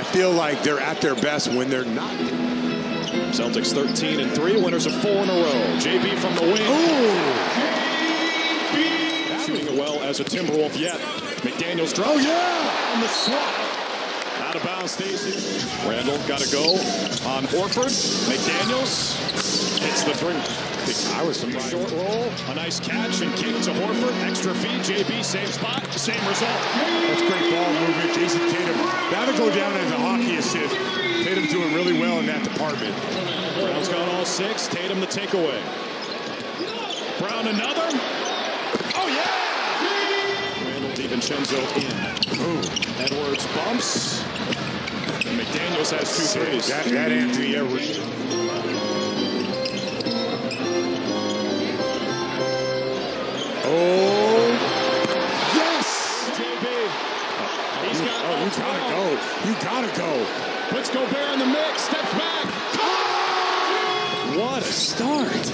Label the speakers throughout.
Speaker 1: I feel like they're at their best when they're not.
Speaker 2: Celtics 13-3, winners of 4 in a row. JB from the wing. Shooting it well as a Timberwolf yet. McDaniels drop.
Speaker 1: Oh, yeah!
Speaker 2: On the swat. Out of bounds, Stacey. Randall got to go on Horford. McDaniels hits the three.
Speaker 1: I was surprised.
Speaker 2: Short roll, a nice catch and kick to Horford. Extra feed, JB, same spot, same result.
Speaker 1: That's great ball movement. Jason Tatum. That'll go down as a hockey assist. Tatum's doing really well in that department.
Speaker 2: Brown's got all 6. Tatum the takeaway. Brown another. Oh, yeah! Randall DiVincenzo in. Ooh. Edwards bumps. And McDaniels has 2 threes.
Speaker 1: That Anthony Edwards. Oh, yes!
Speaker 2: JB. He's got
Speaker 1: you gotta go. You gotta go.
Speaker 2: Puts Gobert in the mix. Steps back. Oh! What a start.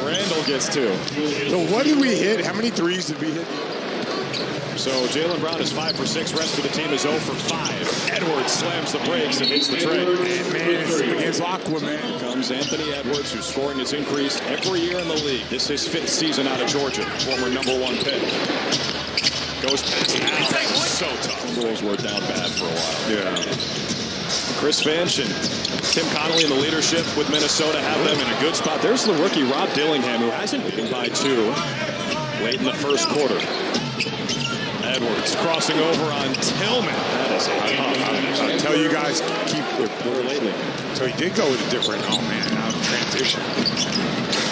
Speaker 2: Randall gets 2.
Speaker 1: So what did we hit? How many threes did we hit?
Speaker 2: So Jaylen Brown is 5 for 6. Rest of the team is 0 for 5. Edwards slams the brakes and hits the tray.
Speaker 1: Man, it's against Aquaman.
Speaker 2: Comes Anthony Edwards, whose scoring has increased every year in the league. This is his 5th season out of Georgia, former #1 pick. Goes past Al. So tough. Bulls were down bad for a while.
Speaker 1: Yeah.
Speaker 2: Chris Finch and Tim Connolly in the leadership with Minnesota have them in a good spot. There's the rookie Rob Dillingham, who hasn't been by 2 late in the first quarter. Edwards crossing over on Tillman. That is a tough.
Speaker 1: I tell you guys, keep it
Speaker 2: lately.
Speaker 1: So he did go with a different, out of transition.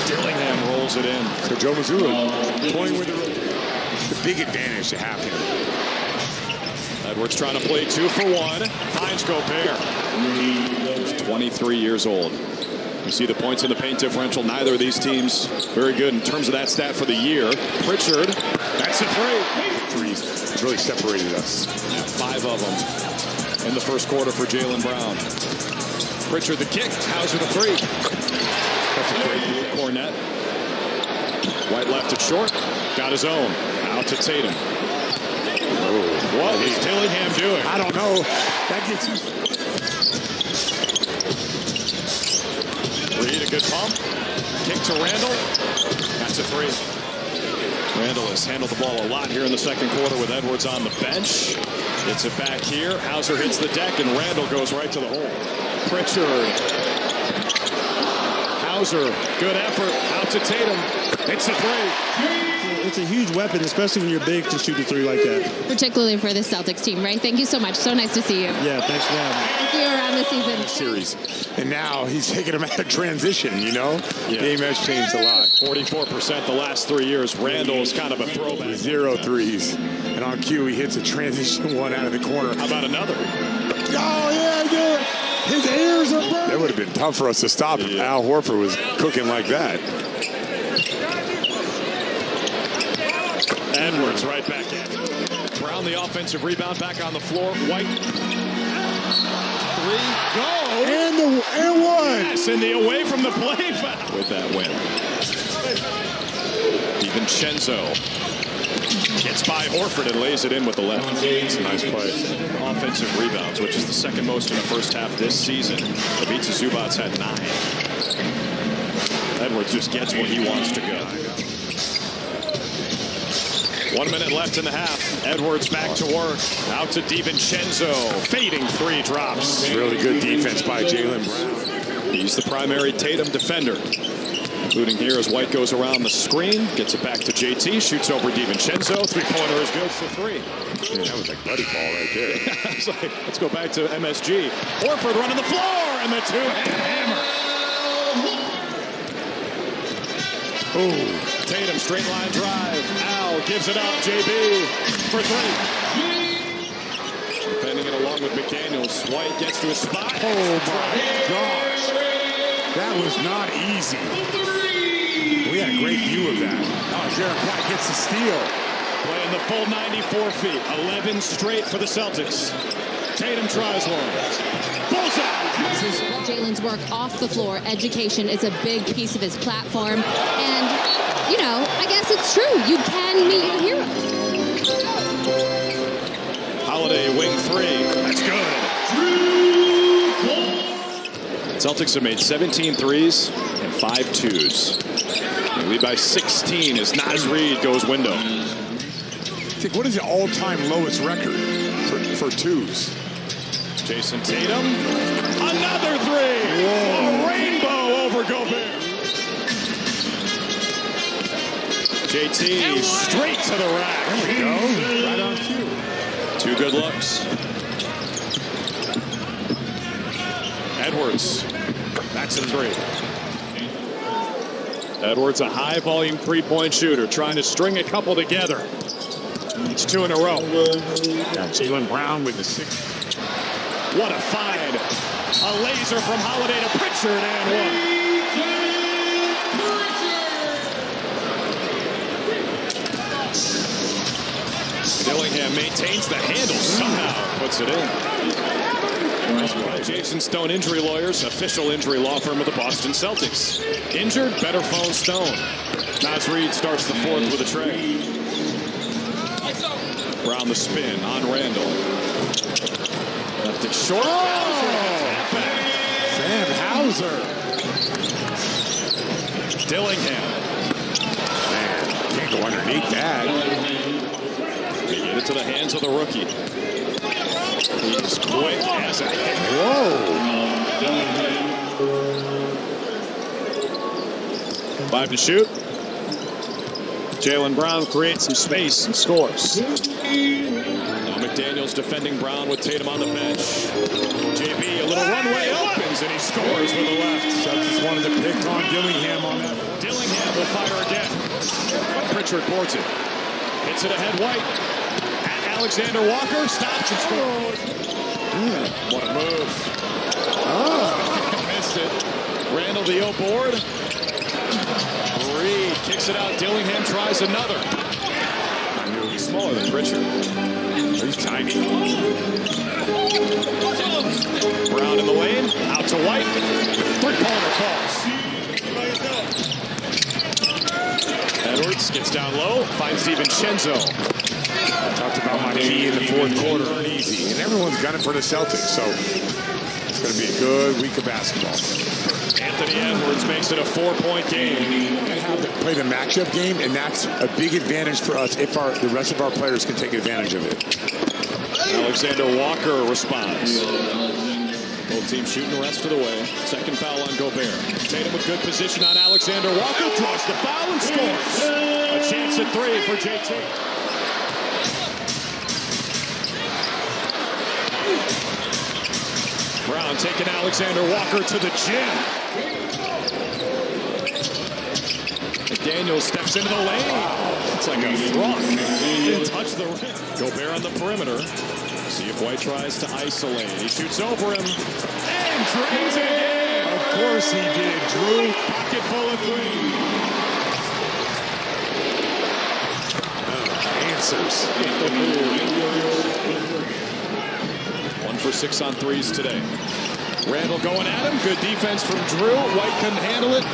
Speaker 2: Dillingham rolls it in.
Speaker 1: So Joe Mazzulla toying with the big advantage to have him.
Speaker 2: Edwards trying to play 2 for 1. Finds Gobert. He's 23 years old. You see the points in the paint differential. Neither of these teams very good in terms of that stat for the year. Pritchard, that's a 3.
Speaker 1: It's really separated us.
Speaker 2: 5 of them in the first quarter for Jaylen Brown. Pritchard the kick. Hauser the 3. That's a great move. Cornette. White left it short. Got his own. Out to Tatum. What is Dillingham doing?
Speaker 1: I don't know. That gets you.
Speaker 2: Reed, a good pump. Kick to Randall. That's a 3. Randall has handled the ball a lot here in the second quarter with Edwards on the bench. Gets it back here. Hauser hits the deck, and Randall goes right to the hole. Pritchard. Hauser, good effort. Out to Tatum. It's a 3.
Speaker 3: It's a huge weapon, especially when you're big, to shoot a 3 like that.
Speaker 4: Particularly for the Celtics team, right? Thank you so much. So nice to see you.
Speaker 3: Yeah, thanks for having me.
Speaker 4: See you around this season.
Speaker 1: Series. And now he's taking him out of transition,
Speaker 2: Yeah.
Speaker 1: Game has changed a lot.
Speaker 2: 44% the last 3 years. Randall's kind of a throwback.
Speaker 1: 0 threes. And on cue, he hits a transition 1 out of the corner.
Speaker 2: How about another?
Speaker 1: Oh, yeah, dude. His ears are burning. That would have been tough for us to stop if Al Horford was cooking like that.
Speaker 2: Edwards right back in. Brown the offensive rebound back on the floor. White. 3. Go.
Speaker 1: And 1.
Speaker 2: Yes, and the away from the play foul. With that win. DiVincenzo gets by Horford and lays it in with the left.
Speaker 1: It's a nice play.
Speaker 2: Offensive rebounds, which is the second most in the first half this season. Ivica Zubac's had 9. Edwards just gets where he wants to go. 1 minute left in the half. Edwards back to work. Out to DiVincenzo. Fading 3 drops.
Speaker 1: Really good defense by Jaylen Brown.
Speaker 2: He's the primary Tatum defender. Including here as White goes around the screen. Gets it back to JT. Shoots over DiVincenzo. 3-pointer is good for 3.
Speaker 1: Yeah, that was like buddy ball right there.
Speaker 2: It's like, let's go back to MSG. Horford running the floor. And the 2-hand hammer.
Speaker 1: Oh.
Speaker 2: Tatum, straight line drive. Al gives it up. JB for 3. Defending it along with McDaniels. White gets to his spot.
Speaker 1: Oh, my gosh. That was not easy. We had a great view of that. Oh, Derek White gets the steal.
Speaker 2: Playing the full 94 feet. 11 straight for the Celtics. Tatum tries one. Bullseye!
Speaker 4: Jaylen's work off the floor, education is a big piece of his platform. And, you know, I guess it's true. You can meet your heroes.
Speaker 2: Holiday, wing 3. That's good. Celtics have made 17 threes and 5 twos. They lead by 16 as Naz Reid goes window.
Speaker 1: What is the all-time lowest record for twos?
Speaker 2: Jason Tatum, another three. Whoa. A rainbow over Gobert. JT straight to the rack.
Speaker 1: There we go. Right on cue.
Speaker 2: 2 good looks. Edwards. That's a 3. Edwards, a high-volume three-point shooter, trying to string a couple together. It's 2 in a row.
Speaker 1: Got Jaylen Brown with the 6.
Speaker 2: What a find. A laser from Holiday to Pritchard and 1. Dillingham maintains the handle somehow. Puts it in. Jason Stone Injury Lawyers, official injury law firm of the Boston Celtics. Injured, better phone Stone. Naz Reid starts the 4th with a tray. Brown the spin on Randall. Left it short.
Speaker 1: Sam Hauser.
Speaker 2: Dillingham.
Speaker 1: Man, can't go underneath that.
Speaker 2: They get it to the hands of the rookie. He's quick as a hit.
Speaker 1: Whoa.
Speaker 2: 5 to shoot. Jaylen Brown creates some space and scores. Now McDaniels defending Brown with Tatum on the bench. JB, a little runway opens, and he scores with the left.
Speaker 1: Celtics wanted to pick on Dillingham on that.
Speaker 2: Dillingham will fire again. Pritchard boards it. Hits it ahead White. At Alexander Walker, stops and scores. What a move. Missed it. Randall the O board. Reid kicks it out. Dillingham tries another. I knew he's smaller than Pritchard.
Speaker 1: He's tiny.
Speaker 2: Brown in the lane. Out to White. Three-pointer falls. Edwards gets down low. Finds DiVincenzo.
Speaker 1: I talked about my key in the 4th quarter. Easy. And everyone's gunning for the Celtics, so it's going to be a good week of basketball.
Speaker 2: Anthony Edwards makes it a 4-point game.
Speaker 1: And how to play the matchup game, and that's a big advantage for us if the rest of our players can take advantage of it.
Speaker 2: Alexander Walker responds. Both teams shooting the rest of the way. Second foul on Gobert. Tatum with good position on Alexander Walker. Draws the foul and scores. A chance at 3 for JT. Brown taking Alexander Walker to the gym. McDaniels steps into the lane. It's like a thrunk. Didn't touch the rim. Gobert on the perimeter. See if White tries to isolate. He shoots over him. And drains it in.
Speaker 1: Of course he did, Drew.
Speaker 2: Pocket full of 3.
Speaker 1: Answers.
Speaker 2: 1 for 6 on threes today. Randall going at him. Good defense from Drew. White couldn't handle it.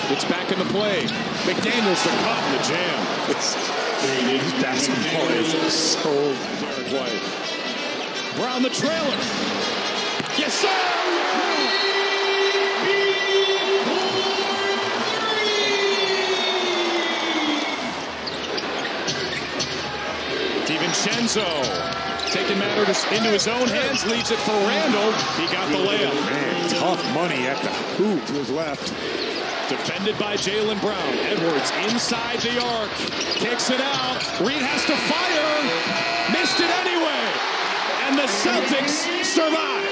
Speaker 2: It's back in the play. McDaniels the cut and the jam.
Speaker 1: This basketball is so
Speaker 2: Derek White. Brown the trailer. Yes, sir! DiVincenzo taking matters into his own hands, leaves it for Randall. He got the layup.
Speaker 1: Man, tough money at the hoop to his left.
Speaker 2: Defended by Jaylen Brown. Edwards inside the arc. Kicks it out. Reid has to fire. Missed it anyway. And the Celtics survive.